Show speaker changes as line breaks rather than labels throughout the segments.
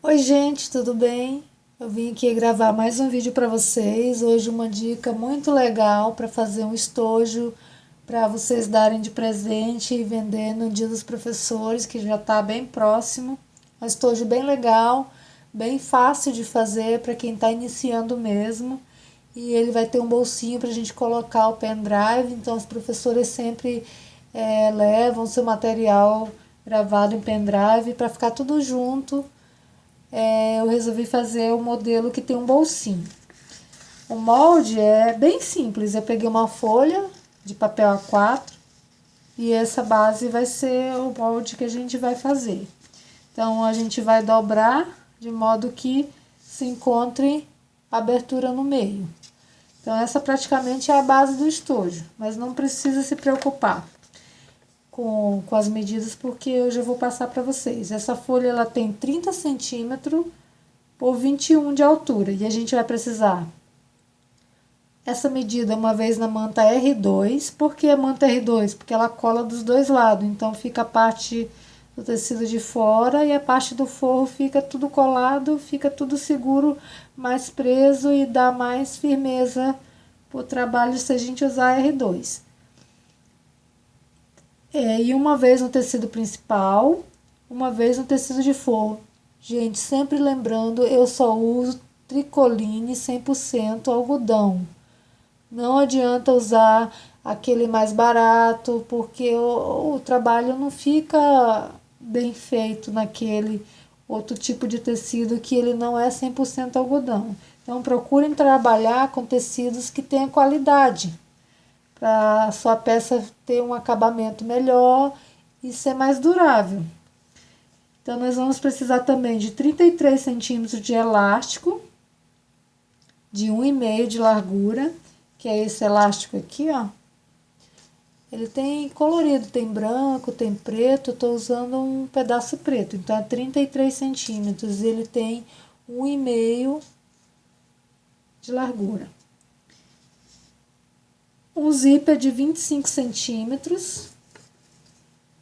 Oi, gente, tudo bem? Eu vim aqui gravar mais um vídeo para vocês. Hoje uma dica muito legal para fazer um estojo para vocês darem de presente e vender no Dia dos Professores, que já está bem próximo. Um estojo bem legal, bem fácil de fazer para quem está iniciando mesmo. E ele vai ter um bolsinho para a gente colocar o pendrive, então os professores sempre levam seu material gravado em pendrive para ficar tudo junto. Eu resolvi fazer o modelo que tem um bolsinho. O molde é bem simples. Eu peguei uma folha de papel A4 e essa base vai ser o molde que a gente vai fazer. Então, a gente vai dobrar de modo que se encontre abertura no meio. Então, essa praticamente é a base do estojo, mas não precisa se preocupar com as medidas, porque eu já vou passar para vocês. Essa folha ela tem 30 centímetros por 21 de altura e a gente vai precisar essa medida uma vez na manta R2. Por que a manta R2? Porque ela cola dos dois lados, então fica a parte do tecido de fora e a parte do forro fica tudo colado, fica tudo seguro, mais preso e dá mais firmeza para o trabalho se a gente usar R2. E uma vez no tecido principal, uma vez no tecido de forro. Gente, sempre lembrando, eu só uso tricoline 100% algodão. Não adianta usar aquele mais barato, porque o trabalho não fica bem feito naquele outro tipo de tecido que ele não é 100% algodão. Então, procurem trabalhar com tecidos que tenham qualidade, para a sua peça ter um acabamento melhor e ser mais durável. Então, nós vamos precisar também de 33 centímetros de elástico, de 1,5 de largura, que é esse elástico aqui, ó. Ele tem colorido, tem branco, tem preto, eu estou usando um pedaço preto, então é 33 centímetros, ele tem 1,5 de largura. Um zíper de 25 centímetros,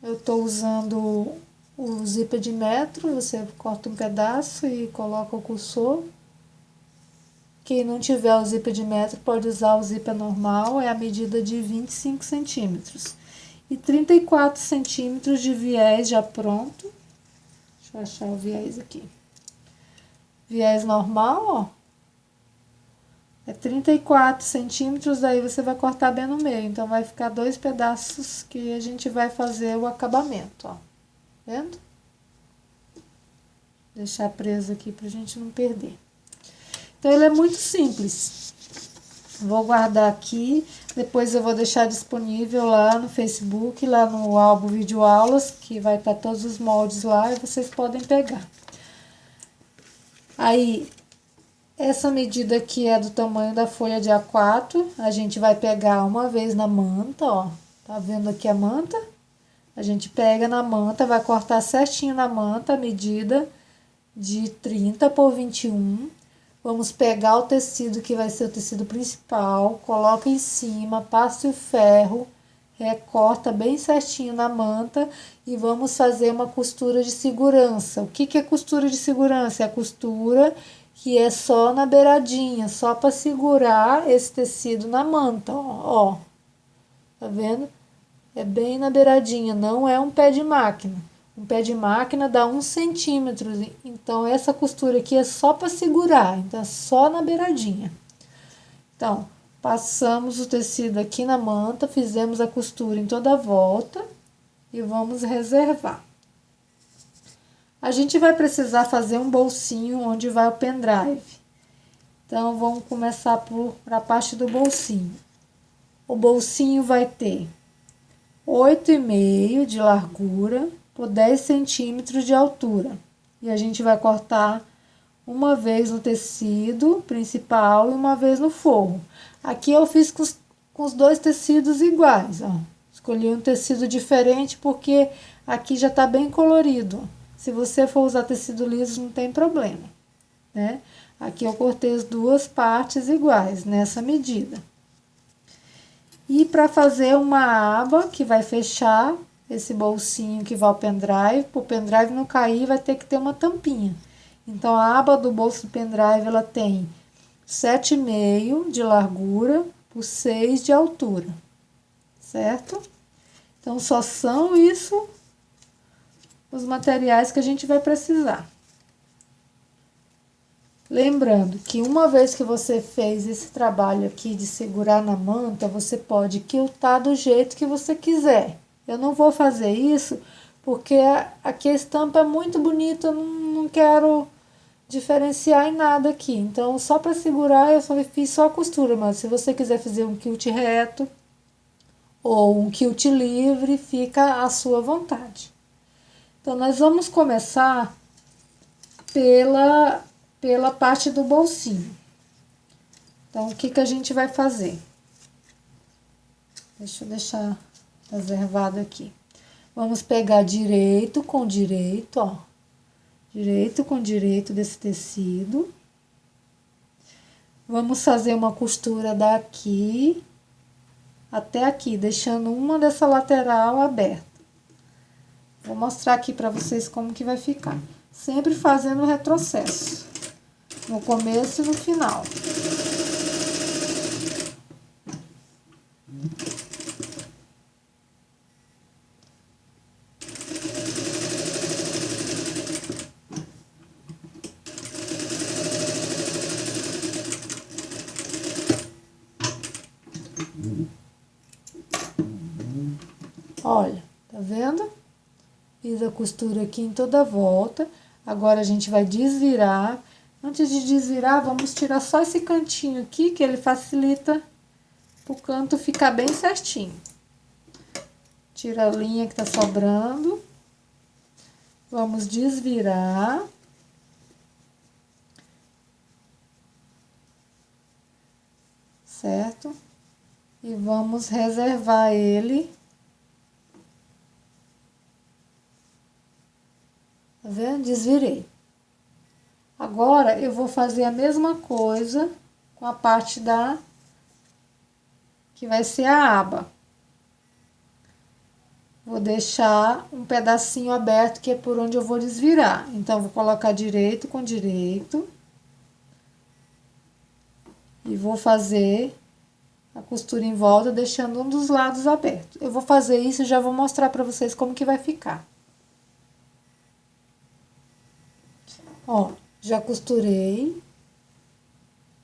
eu estou usando o zíper de metro, você corta um pedaço e coloca o cursor. Quem não tiver o zíper de metro pode usar o zíper normal, é a medida de 25 centímetros. E 34 centímetros de viés já pronto. Deixa eu achar o viés aqui. Viés normal, ó. É 34 centímetros, daí você vai cortar bem no meio. Então, vai ficar 2 pedaços que a gente vai fazer o acabamento, ó. Vendo? Deixar preso aqui pra gente não perder. Então, ele é muito simples. Vou guardar aqui, depois eu vou deixar disponível lá no Facebook, lá no álbum Vídeo Aulas, que vai estar todos os moldes lá e vocês podem pegar. Aí, essa medida aqui é do tamanho da folha de A4, a gente vai pegar uma vez na manta, ó. Tá vendo aqui a manta? A gente pega na manta, vai cortar certinho na manta a medida de 30 por 21. Vamos pegar o tecido que vai ser o tecido principal, coloca em cima, passa o ferro, recorta bem certinho na manta e vamos fazer uma costura de segurança. O que é costura de segurança? É a costura que é só na beiradinha, só para segurar esse tecido na manta, ó. Tá vendo? É bem na beiradinha, não é um pé de máquina. Um pé de máquina dá 1 centímetro, então essa costura aqui é só para segurar, então é só na beiradinha. Então, passamos o tecido aqui na manta, fizemos a costura em toda a volta e vamos reservar. A gente vai precisar fazer um bolsinho onde vai o pendrive. Então, vamos começar por a parte do bolsinho. O bolsinho vai ter 8,5 de largura por 10 centímetros de altura. E a gente vai cortar uma vez no tecido principal e uma vez no forro. Aqui eu fiz com os dois tecidos iguais, ó. Escolhi um tecido diferente porque aqui já tá bem colorido. Se você for usar tecido liso, não tem problema, né? Aqui eu cortei as duas partes iguais, nessa medida. E para fazer uma aba que vai fechar esse bolsinho que vai ao pendrive, para o pendrive não cair, vai ter que ter uma tampinha. Então, a aba do bolso do pendrive, ela tem 7,5 de largura por 6 de altura, certo? Então, só são isso os materiais que a gente vai precisar. Lembrando que uma vez que você fez esse trabalho aqui de segurar na manta, você pode quiltar do jeito que você quiser. Eu não vou fazer isso porque aqui a estampa é muito bonita, eu não quero diferenciar em nada aqui. Então, só para segurar, eu fiz só a costura, mas se você quiser fazer um quilt reto ou um quilt livre, fica à sua vontade. Então, nós vamos começar pela parte do bolsinho. Então, o que a gente vai fazer? Deixa eu deixar reservado aqui. Vamos pegar direito com direito, ó. Direito com direito desse tecido. Vamos fazer uma costura daqui até aqui, deixando uma dessa lateral aberta. Vou mostrar aqui para vocês como que vai ficar. Sempre fazendo o retrocesso, no começo e no final. Olha, tá vendo? Fiz a costura aqui em toda a volta. Agora a gente vai desvirar. Antes de desvirar, vamos tirar só esse cantinho aqui, que ele facilita o canto ficar bem certinho. Tira a linha que tá sobrando. Vamos desvirar. Certo? E vamos reservar ele. Tá vendo? Desvirei. Agora, eu vou fazer a mesma coisa com a parte que vai ser a aba. Vou deixar um pedacinho aberto, que é por onde eu vou desvirar. Então, vou colocar direito com direito. E vou fazer a costura em volta, deixando um dos lados aberto. Eu vou fazer isso e já vou mostrar pra vocês como que vai ficar. Ó, já costurei,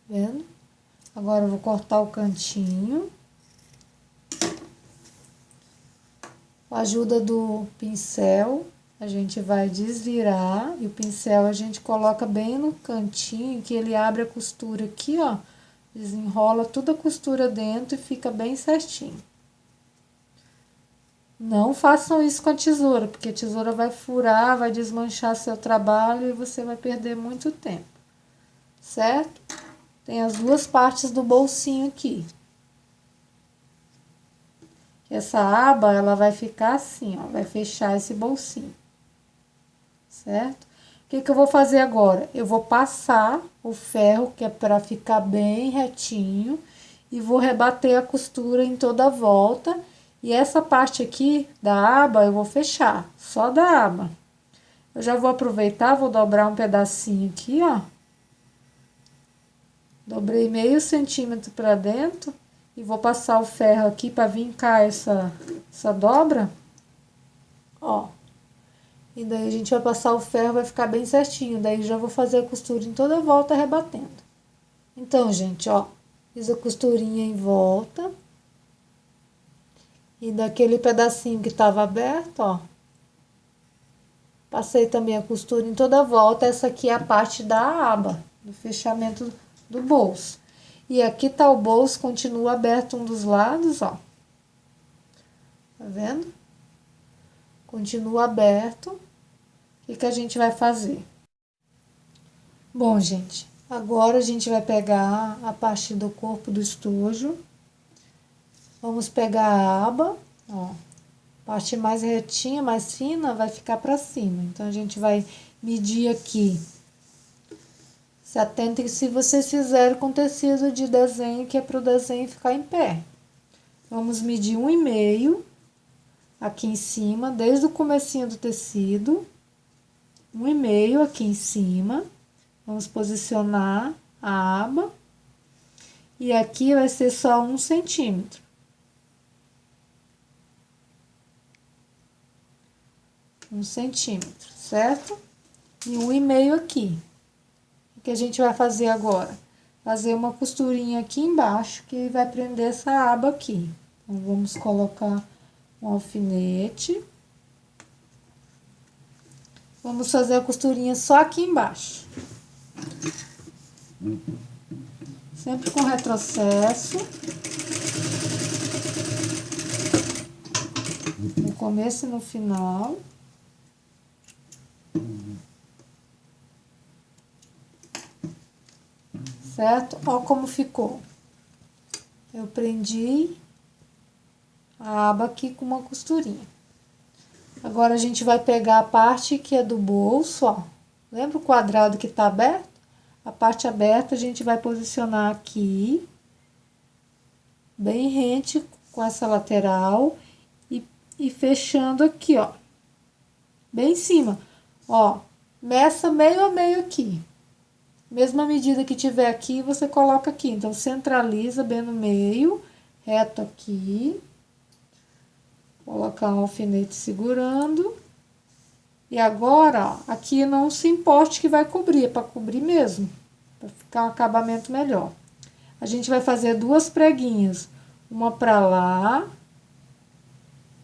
vendo? Agora eu vou cortar o cantinho. Com a ajuda do pincel, a gente vai desvirar e o pincel a gente coloca bem no cantinho, que ele abre a costura aqui, ó. Desenrola toda a costura dentro e fica bem certinho. Não façam isso com a tesoura, porque a tesoura vai furar, vai desmanchar seu trabalho e você vai perder muito tempo, certo? Tem as duas partes do bolsinho aqui. Essa aba, ela vai ficar assim, ó, vai fechar esse bolsinho, certo? O que eu vou fazer agora? Eu vou passar o ferro, que é para ficar bem retinho, e vou rebater a costura em toda a volta. E essa parte aqui da aba eu vou fechar, só da aba. Eu já vou aproveitar, vou dobrar um pedacinho aqui, ó. Dobrei meio centímetro para dentro e vou passar o ferro aqui para vincar essa dobra. Ó. E daí a gente vai passar o ferro, vai ficar bem certinho. Daí já vou fazer a costura em toda a volta, rebatendo. Então, gente, ó, fiz a costurinha em volta. E daquele pedacinho que tava aberto, ó, passei também a costura em toda a volta. Essa aqui é a parte da aba, do fechamento do bolso. E aqui tá o bolso, continua aberto um dos lados, ó. Tá vendo? Continua aberto. O que a gente vai fazer? Bom, gente, agora a gente vai pegar a parte do corpo do estojo. Vamos pegar a aba, ó. Parte mais retinha, mais fina, vai ficar pra cima. Então, a gente vai medir aqui. Se atentem se vocês fizerem com tecido de desenho, que é pro desenho ficar em pé. Vamos medir 1,5 aqui em cima, desde o comecinho do tecido. 1,5 aqui em cima. Vamos posicionar a aba. E aqui vai ser só 1 centímetro. Um centímetro, certo? E 1,5 aqui. O que a gente vai fazer agora? Fazer uma costurinha aqui embaixo, que vai prender essa aba aqui. Então, vamos colocar um alfinete. Vamos fazer a costurinha só aqui embaixo. Sempre com retrocesso. No começo e no final. Certo? Olha como ficou. Eu prendi a aba aqui com uma costurinha. Agora, a gente vai pegar a parte que é do bolso, ó. Lembra o quadrado que tá aberto? A parte aberta a gente vai posicionar aqui, bem rente com essa lateral e fechando aqui, ó. Bem em cima. Ó, meça meio a meio aqui. Mesma medida que tiver aqui, você coloca aqui. Então, centraliza bem no meio, reto aqui. Colocar um alfinete segurando. E agora, ó, aqui não se importe que vai cobrir, é para cobrir mesmo, para ficar um acabamento melhor. A gente vai fazer 2 preguinhas, uma para lá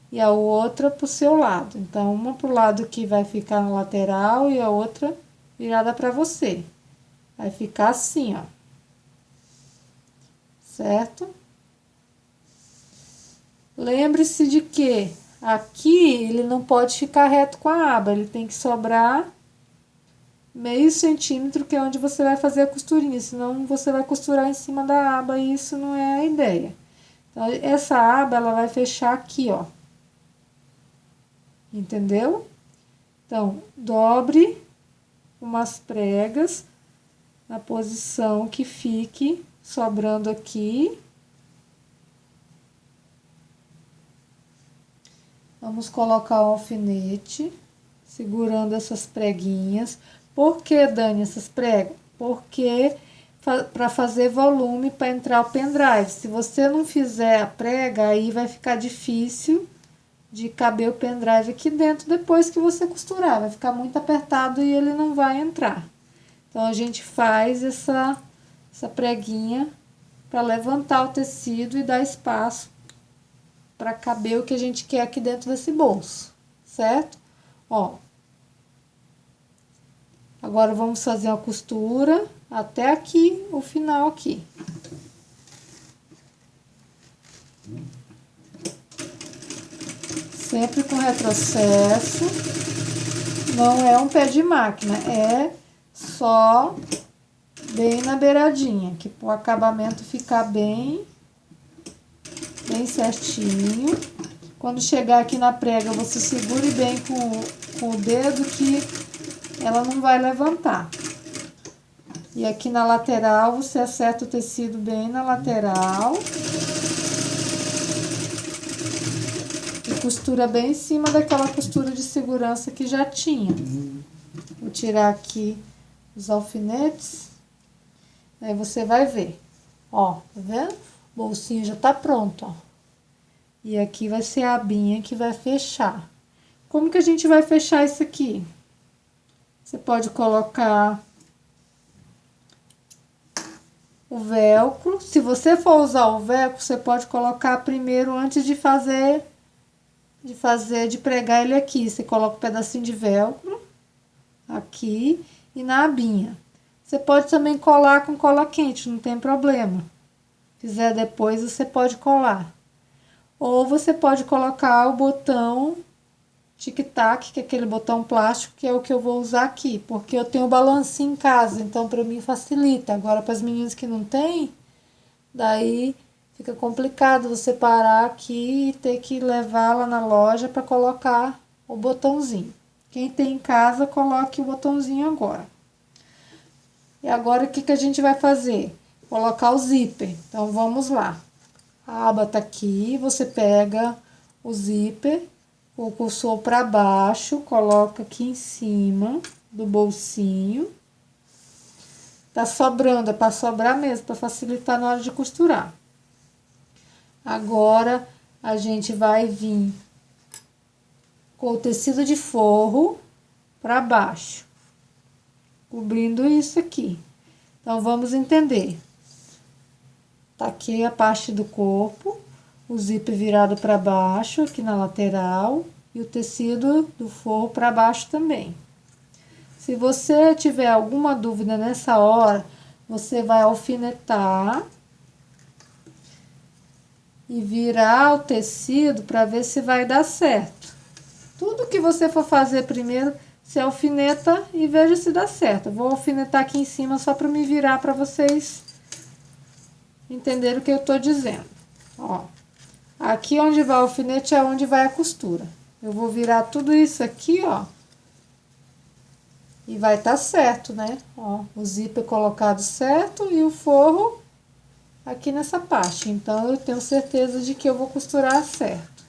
e a outra pro seu lado. Então, uma pro lado que vai ficar na lateral e a outra virada para você. Vai ficar assim, ó. Certo? Lembre-se de que aqui ele não pode ficar reto com a aba, ele tem que sobrar meio centímetro, que é onde você vai fazer a costurinha, senão você vai costurar em cima da aba e isso não é a ideia. Então, essa aba, ela vai fechar aqui, ó. Entendeu? Então, dobre umas pregas na posição que fique sobrando aqui. Vamos colocar o alfinete, segurando essas preguinhas. Por que, Dani, essas pregas? Porque para fazer volume para entrar o pendrive. Se você não fizer a prega, aí vai ficar difícil de caber o pendrive aqui dentro depois que você costurar. Vai ficar muito apertado e ele não vai entrar. Então, a gente faz essa preguinha para levantar o tecido e dar espaço para caber o que a gente quer aqui dentro desse bolso, certo? Ó. Agora, vamos fazer uma costura até aqui, o final aqui. Sempre com retrocesso. Não é um pé de máquina, é só bem na beiradinha, que o acabamento ficar bem certinho. Quando chegar aqui na prega, você segure bem com o dedo que ela não vai levantar. E aqui na lateral, você acerta o tecido bem na lateral. E costura bem em cima daquela costura de segurança que já tinha. Vou tirar aqui os alfinetes. Aí você vai ver. Ó, tá vendo? O bolsinho já tá pronto, ó. E aqui vai ser a abinha que vai fechar. Como que a gente vai fechar isso aqui? Você pode colocar o velcro. Se você for usar o velcro, você pode colocar primeiro antes de pregar ele aqui. Você coloca um pedacinho de velcro aqui e na abinha. Você pode também colar com cola quente, não tem problema. Se quiser depois, você pode colar. Ou você pode colocar o botão tic-tac, que é aquele botão plástico, que é o que eu vou usar aqui, porque eu tenho balancinho em casa, então para mim facilita. Agora, para as meninas que não tem, daí fica complicado você parar aqui e ter que levar lá na loja para colocar o botãozinho. Quem tem em casa, coloque o botãozinho agora. E agora, o que a gente vai fazer? Colocar o zíper. Então, vamos lá. A aba tá aqui, você pega o zíper, o cursor para baixo, coloca aqui em cima do bolsinho. tá sobrando, é para sobrar mesmo, para facilitar na hora de costurar. Agora, a gente vai vir com o tecido de forro para baixo, cobrindo isso aqui. Então, vamos entender. Tá aqui a parte do corpo, o zíper virado para baixo, aqui na lateral, e o tecido do forro para baixo também. Se você tiver alguma dúvida nessa hora, você vai alfinetar e virar o tecido para ver se vai dar certo. Tudo que você for fazer primeiro, você alfineta e veja se dá certo. Eu vou alfinetar aqui em cima só para me virar para vocês entenderem o que eu tô dizendo. Ó, aqui onde vai o alfinete é onde vai a costura. Eu vou virar tudo isso aqui, ó. E vai tá certo, né? Ó, o zíper colocado certo e o forro aqui nessa parte. Então, eu tenho certeza de que eu vou costurar certo.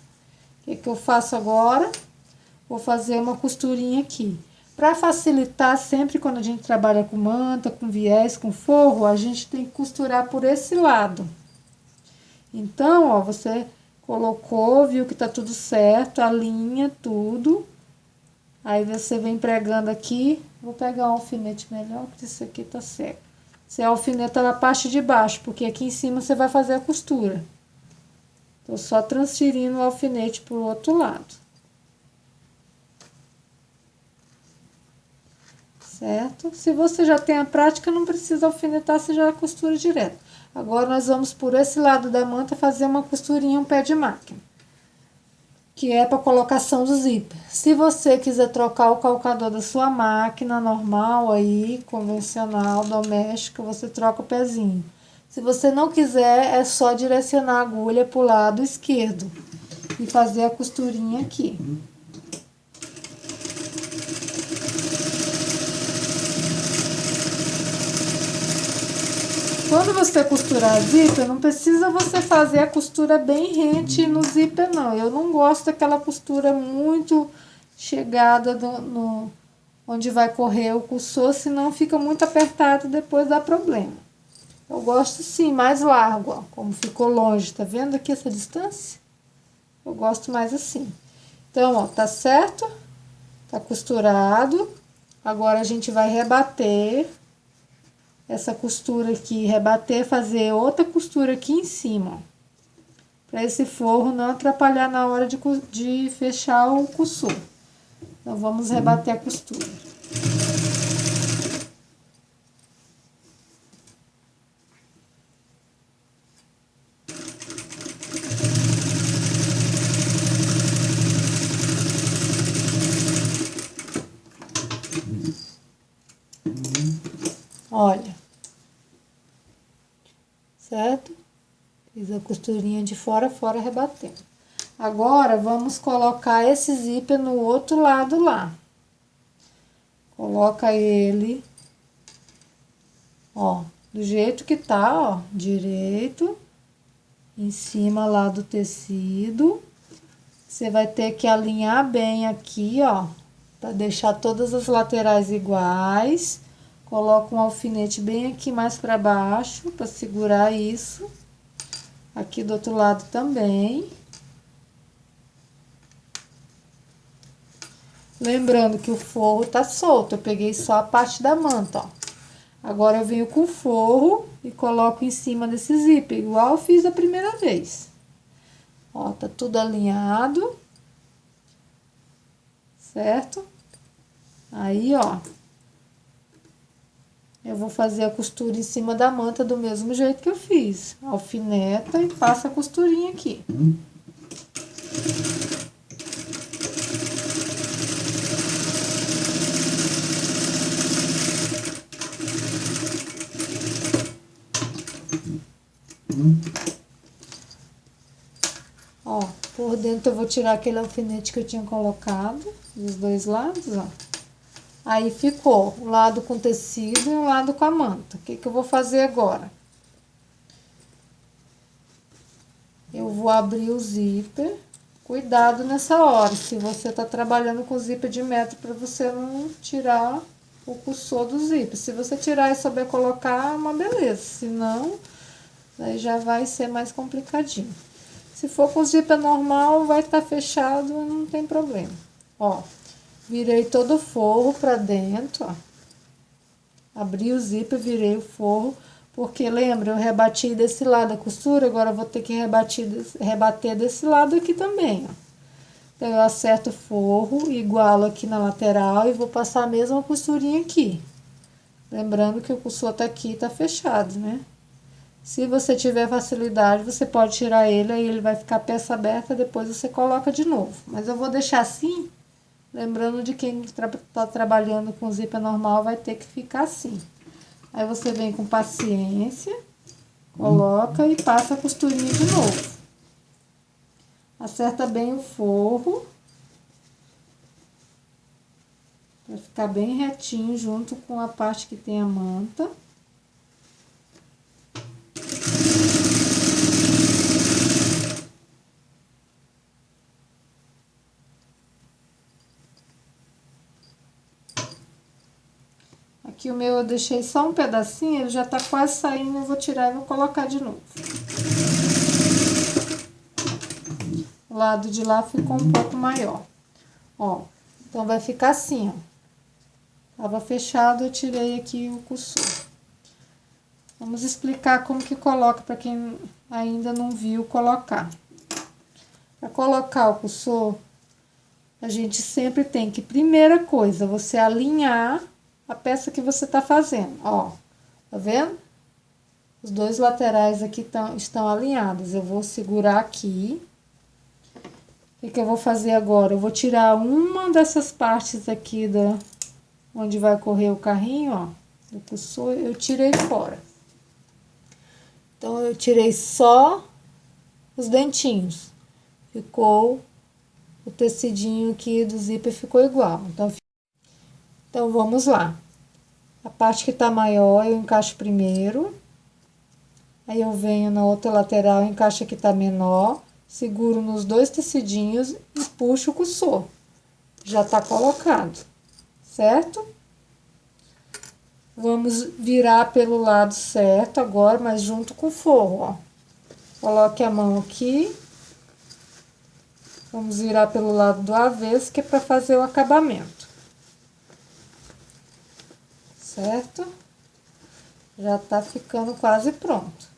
O que eu faço agora? Vou fazer uma costurinha aqui. Para facilitar, sempre quando a gente trabalha com manta, com viés, com forro, a gente tem que costurar por esse lado. Então, ó, você colocou, viu que tá tudo certo, alinha tudo. Aí, você vem pregando aqui. Vou pegar um alfinete melhor, porque isso aqui tá certo. Você alfineta na parte de baixo, porque aqui em cima você vai fazer a costura. Tô só transferindo o alfinete pro outro lado. Certo? Se você já tem a prática, não precisa alfinetar, você já costura direto. Agora, nós vamos por esse lado da manta fazer uma costurinha, um pé de máquina. Que é para colocação do zíper. Se você quiser trocar o calcador da sua máquina normal aí, convencional, doméstica, você troca o pezinho. Se você não quiser, é só direcionar a agulha pro lado esquerdo e fazer a costurinha aqui. Quando você costurar zíper, não precisa você fazer a costura bem rente no zíper, não. Eu não gosto daquela costura muito chegada onde vai correr o cursor, senão fica muito apertado e depois dá problema. Eu gosto sim, mais largo, ó, como ficou longe. Tá vendo aqui essa distância? Eu gosto mais assim. Então, ó, tá certo? Tá costurado. Agora, a gente vai rebater essa costura aqui, rebater, fazer outra costura aqui em cima, para esse forro não atrapalhar na hora de fechar o cursor. Então, vamos rebater a costura. Olha, certo? Fiz a costurinha de fora, rebatendo. Agora, vamos colocar esse zíper no outro lado lá. Coloca ele, ó, do jeito que tá, ó, direito, em cima lá do tecido. Você vai ter que alinhar bem aqui, ó, para deixar todas as laterais iguais. Coloca um alfinete bem aqui mais para baixo, para segurar isso. Aqui do outro lado também. Lembrando que o forro tá solto, eu peguei só a parte da manta, ó. Agora, eu venho com o forro e coloco em cima desse zíper, igual eu fiz a primeira vez. Ó, tá tudo alinhado. Certo? Aí, ó. Eu vou fazer a costura em cima da manta do mesmo jeito que eu fiz. Alfineta e passa a costurinha aqui. Ó, por dentro eu vou tirar aquele alfinete que eu tinha colocado, dos dois lados, ó. Aí, ficou um lado com tecido e um lado com a manta. O que eu vou fazer agora? Eu vou abrir o zíper. Cuidado nessa hora, se você tá trabalhando com zíper de metro, para você não tirar o cursor do zíper. Se você tirar e souber colocar, é uma beleza. Se não, aí já vai ser mais complicadinho. Se for com zíper normal, vai estar fechado, não tem problema. Ó, virei todo o forro pra dentro, ó. Abri o zíper, virei o forro, porque lembra, eu rebati desse lado a costura, agora eu vou ter que rebater desse lado aqui também, ó. Então, eu acerto o forro, igualo aqui na lateral e vou passar a mesma costurinha aqui. Lembrando que o cursor tá aqui, tá fechado, né? Se você tiver facilidade, você pode tirar ele, aí ele vai ficar peça aberta, depois você coloca de novo. Mas eu vou deixar assim, lembrando de quem tá trabalhando com zíper normal, vai ter que ficar assim. Aí você vem com paciência, coloca e passa a costurinha de novo. Acerta bem o forro, para ficar bem retinho junto com a parte que tem a manta. Aqui o meu eu deixei só um pedacinho, ele já tá quase saindo, eu vou tirar e vou colocar de novo. O lado de lá ficou um pouco maior. Ó, então vai ficar assim, ó. Tava fechado, eu tirei aqui o cursor. Vamos explicar como que coloca para quem ainda não viu colocar. Para colocar o cursor, a gente sempre tem que, primeira coisa, você alinhar a peça que você tá fazendo, ó. Tá vendo? Os dois laterais aqui estão alinhados. Eu vou segurar aqui. O que eu vou fazer agora? Eu vou tirar uma dessas partes aqui onde vai correr o carrinho, ó. Do cursor, eu tirei fora. Então, eu tirei só os dentinhos. Ficou o tecidinho aqui do zíper, ficou igual. Então, vamos lá. A parte que tá maior, eu encaixo primeiro. Aí, eu venho na outra lateral, encaixo a que tá menor. Seguro nos dois tecidinhos e puxo o cursor. Já tá colocado, certo? Vamos virar pelo lado certo agora, mas junto com o forro, ó. Coloque a mão aqui. Vamos virar pelo lado do avesso, que é para fazer o acabamento. Certo? Já tá ficando quase pronto.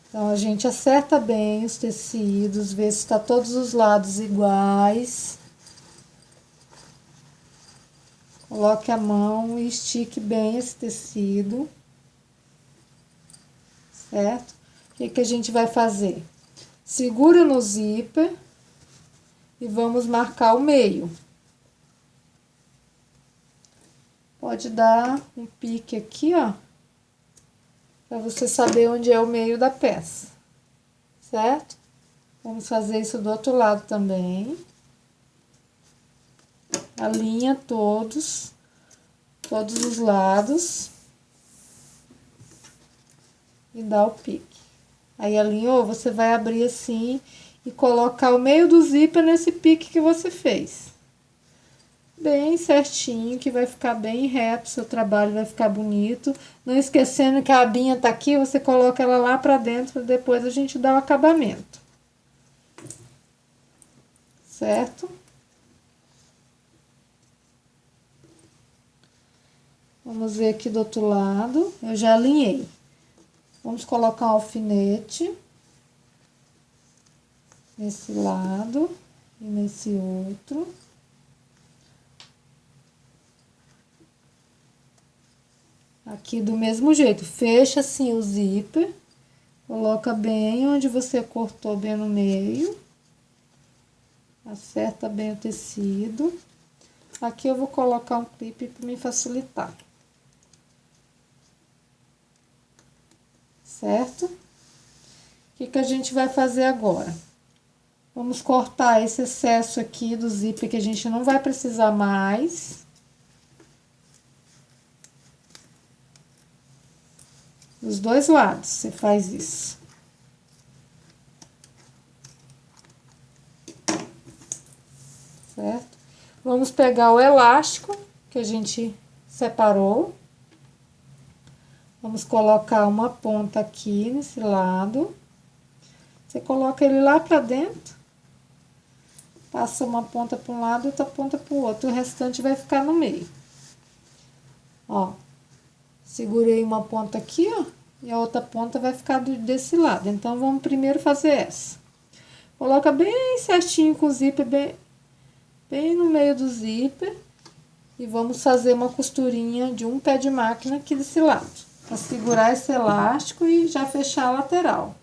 Então, a gente acerta bem os tecidos, vê se tá todos os lados iguais. Coloque a mão e estique bem esse tecido. Certo? O que a gente vai fazer? Segura no zíper e vamos marcar o meio. Pode dar um pique aqui, ó, para você saber onde é o meio da peça, certo? Vamos fazer isso do outro lado também. Alinha todos os lados e dá o pique. Aí, alinhou, você vai abrir assim e colocar o meio do zíper nesse pique que você fez. Bem certinho, que vai ficar bem reto, seu trabalho vai ficar bonito. Não esquecendo que a abinha tá aqui, você coloca ela lá pra dentro, depois a gente dá o acabamento. Certo? Vamos ver aqui do outro lado, eu já alinhei. Vamos colocar um alfinete nesse lado e nesse outro. Aqui do mesmo jeito, fecha assim o zíper, coloca bem onde você cortou bem no meio, acerta bem o tecido. Aqui eu vou colocar um clipe para me facilitar. Certo? O que a gente vai fazer agora? Vamos cortar esse excesso aqui do zíper que a gente não vai precisar mais. Dos dois lados, você faz isso. Certo? Vamos pegar o elástico, que que a gente separou. Vamos colocar uma ponta aqui nesse lado. Você coloca ele lá pra dentro. Passa uma ponta para um lado e outra ponta para o outro. O restante vai ficar no meio. Ó. Segurei uma ponta aqui, ó. E a outra ponta vai ficar desse lado. Então, vamos primeiro fazer essa. Coloca bem certinho com o zíper, bem no meio do zíper. E vamos fazer uma costurinha de um pé de máquina aqui desse lado. Para segurar esse elástico e já fechar a lateral.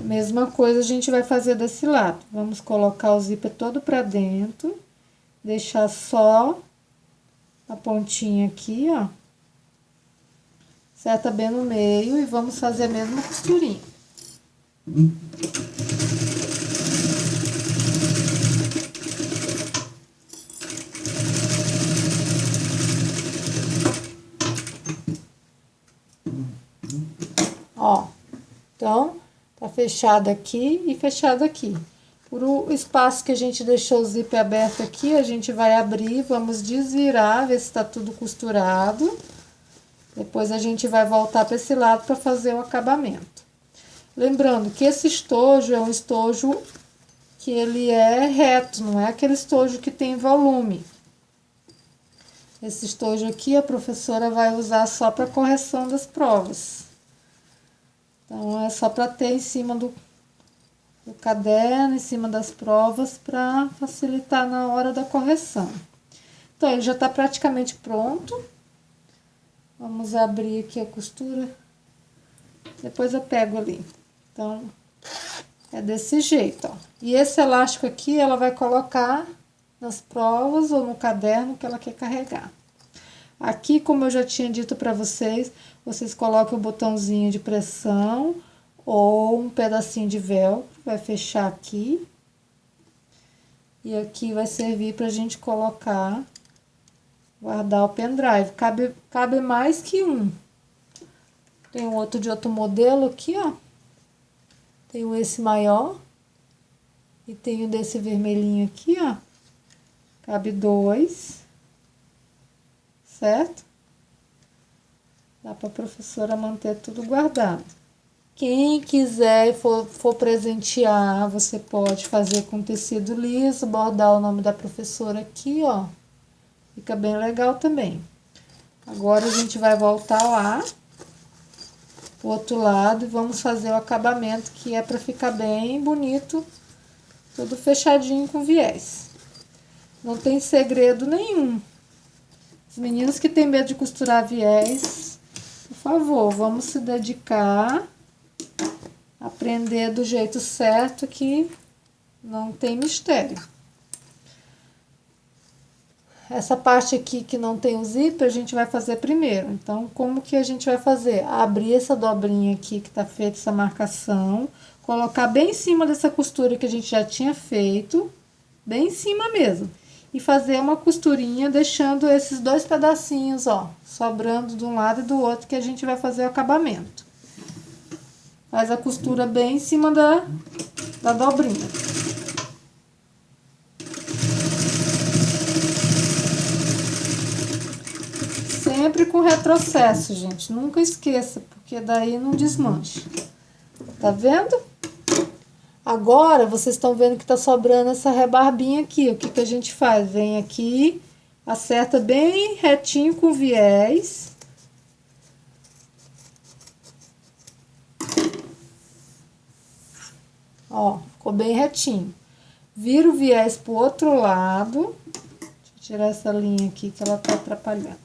Mesma coisa a gente vai fazer desse lado. Vamos colocar o zíper todo pra dentro. Deixar só a pontinha aqui, ó. Seta bem no meio e vamos fazer a mesma costurinha. Ó, então, tá fechado aqui e fechado aqui. Por o espaço que a gente deixou o zíper aberto aqui, a gente vai abrir, vamos desvirar, ver se tá tudo costurado. Depois a gente vai voltar para esse lado para fazer o acabamento. Lembrando que esse estojo é um estojo que ele é reto, não é aquele estojo que tem volume. Esse estojo aqui a professora vai usar só para correção das provas. Então, é só para ter em cima do caderno, em cima das provas, para facilitar na hora da correção. Então, ele já tá praticamente pronto. Vamos abrir aqui a costura. Depois eu pego ali. Então, é desse jeito, ó. E esse elástico aqui, ela vai colocar nas provas ou no caderno que ela quer carregar. Aqui, como eu já tinha dito para vocês, vocês colocam o botãozinho de pressão ou um pedacinho de velcro, vai fechar aqui. E aqui vai servir pra gente colocar, guardar o pendrive. Cabe mais que um. Tem um outro de outro modelo aqui, ó. Tenho esse maior. E tenho desse vermelhinho aqui, ó. Cabe 2. Certo? Dá pra professora manter tudo guardado. Quem quiser e for presentear, você pode fazer com tecido liso, bordar o nome da professora aqui, ó. Fica bem legal também. Agora, a gente vai voltar lá, pro outro lado, e vamos fazer o acabamento, que é pra ficar bem bonito, tudo fechadinho com viés. Não tem segredo nenhum. Os meninos que têm medo de costurar viés, por favor, vamos se dedicar a aprender do jeito certo, que não tem mistério. Essa parte aqui que não tem o zíper, a gente vai fazer primeiro. Então, como que a gente vai fazer? Abrir essa dobrinha aqui que tá feita essa marcação, colocar bem em cima dessa costura que a gente já tinha feito, bem em cima mesmo. E fazer uma costurinha, deixando esses dois pedacinhos, ó, sobrando de um lado e do outro, que a gente vai fazer o acabamento. Faz a costura bem em cima da dobrinha. Sempre com retrocesso, gente. Nunca esqueça, porque daí não desmancha. Tá vendo? Agora, vocês estão vendo que tá sobrando essa rebarbinha aqui. O que que a gente faz? Vem aqui, acerta bem retinho com viés. Ó, ficou bem retinho. Vira o viés pro outro lado. Deixa eu tirar essa linha aqui que ela tá atrapalhando.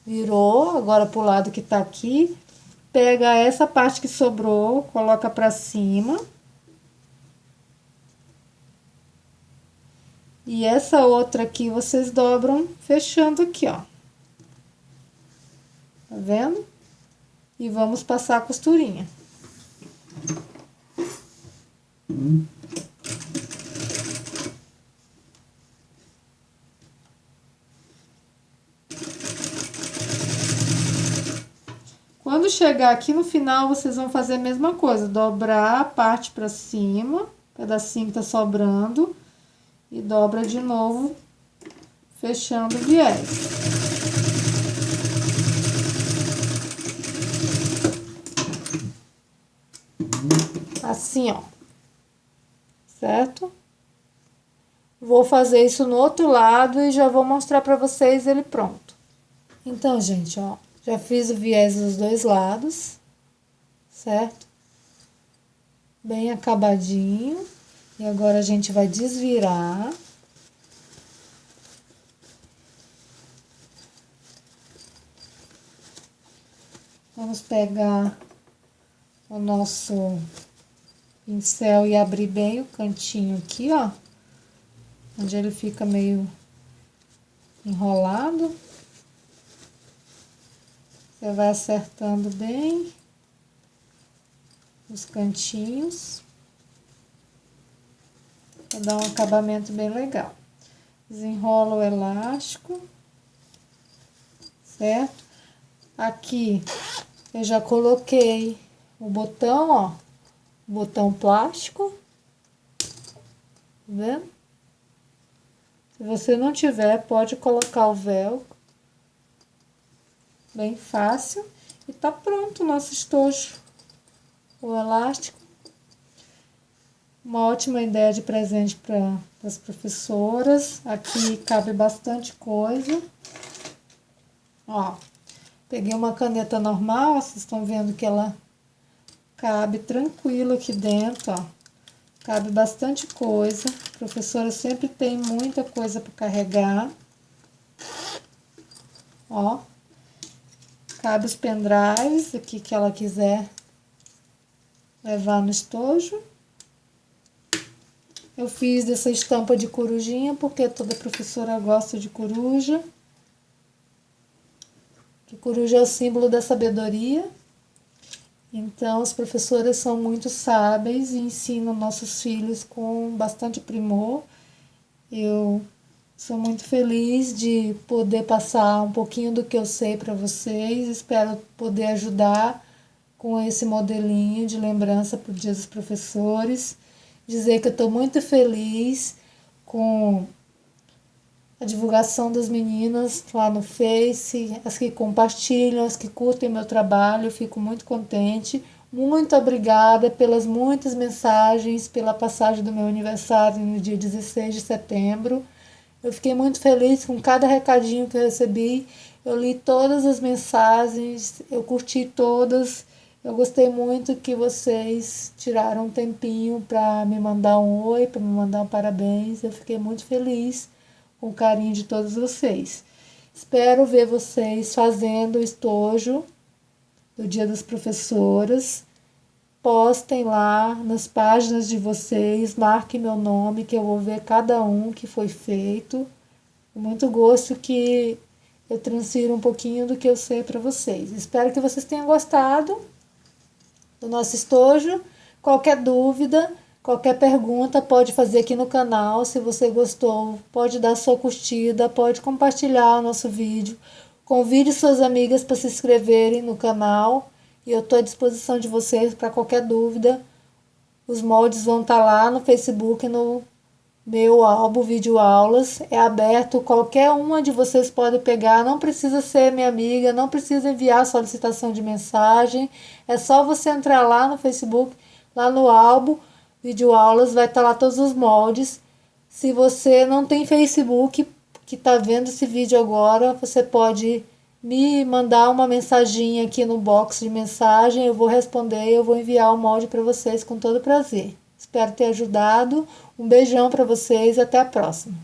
Virou, agora pro lado que tá aqui. Pega essa parte que sobrou, coloca pra cima. E essa outra aqui, vocês dobram fechando aqui, ó. Tá vendo? E vamos passar a costurinha. Quando chegar aqui no final, vocês vão fazer a mesma coisa. Dobrar a parte para cima, o pedacinho que tá sobrando. E dobra de novo, fechando o viés. Assim, ó. Certo? Vou fazer isso no outro lado e já vou mostrar pra vocês ele pronto. Então, gente, ó. Já fiz o viés dos dois lados. Certo? Bem acabadinho. E agora a gente vai desvirar. Vamos pegar o nosso pincel e abrir bem o cantinho aqui, ó. Onde ele fica meio enrolado. Você vai acertando bem os cantinhos. Pra dar um acabamento bem legal. Desenrola o elástico. Certo? Aqui eu já coloquei o botão, ó. Botão plástico. Tá vendo? Se você não tiver, pode colocar o velcro. Bem fácil. E tá pronto o nosso estojo. O elástico. Uma ótima ideia de presente para as professoras. Aqui cabe bastante coisa. Ó, peguei uma caneta normal, vocês estão vendo que ela cabe tranquilo aqui dentro, ó. Cabe bastante coisa. A professora sempre tem muita coisa para carregar. Ó. Cabe os pendrives aqui que ela quiser levar no estojo. Eu fiz essa estampa de corujinha porque toda professora gosta de coruja. Que coruja é o símbolo da sabedoria. Então, as professoras são muito sábias e ensinam nossos filhos com bastante primor. Eu sou muito feliz de poder passar um pouquinho do que eu sei para vocês. Espero poder ajudar com esse modelinho de lembrança para o Dia dos Professores. Dizer que eu estou muito feliz com a divulgação das meninas lá no Face, as que compartilham, as que curtem meu trabalho, eu fico muito contente. Muito obrigada pelas muitas mensagens, pela passagem do meu aniversário no dia 16 de setembro. Eu fiquei muito feliz com cada recadinho que eu recebi. Eu li todas as mensagens, eu curti todas. Eu gostei muito que vocês tiraram um tempinho para me mandar um oi, para me mandar um parabéns. Eu fiquei muito feliz com o carinho de todos vocês. Espero ver vocês fazendo o estojo do Dia das Professoras. Postem lá nas páginas de vocês, marquem meu nome que eu vou ver cada um que foi feito. Com muito gosto que eu transfiro um pouquinho do que eu sei para vocês. Espero que vocês tenham gostado do nosso estojo. Qualquer dúvida, qualquer pergunta pode fazer aqui no canal. Se você gostou, pode dar sua curtida, pode compartilhar o nosso vídeo. Convide suas amigas para se inscreverem no canal. E eu estou à disposição de vocês para qualquer dúvida. Os moldes vão estar lá no Facebook, no meu álbum Vídeo Aulas. É aberto, qualquer uma de vocês pode pegar. Não precisa ser minha amiga, não precisa enviar solicitação de mensagem. É só você entrar lá no Facebook, lá no álbum Vídeo Aulas, vai estar lá todos os moldes. Se você não tem Facebook, que está vendo esse vídeo agora, você pode me mandar uma mensaginha aqui no box de mensagem, eu vou responder, eu vou enviar o molde para vocês com todo prazer. Espero ter ajudado. Um beijão para vocês e até a próxima.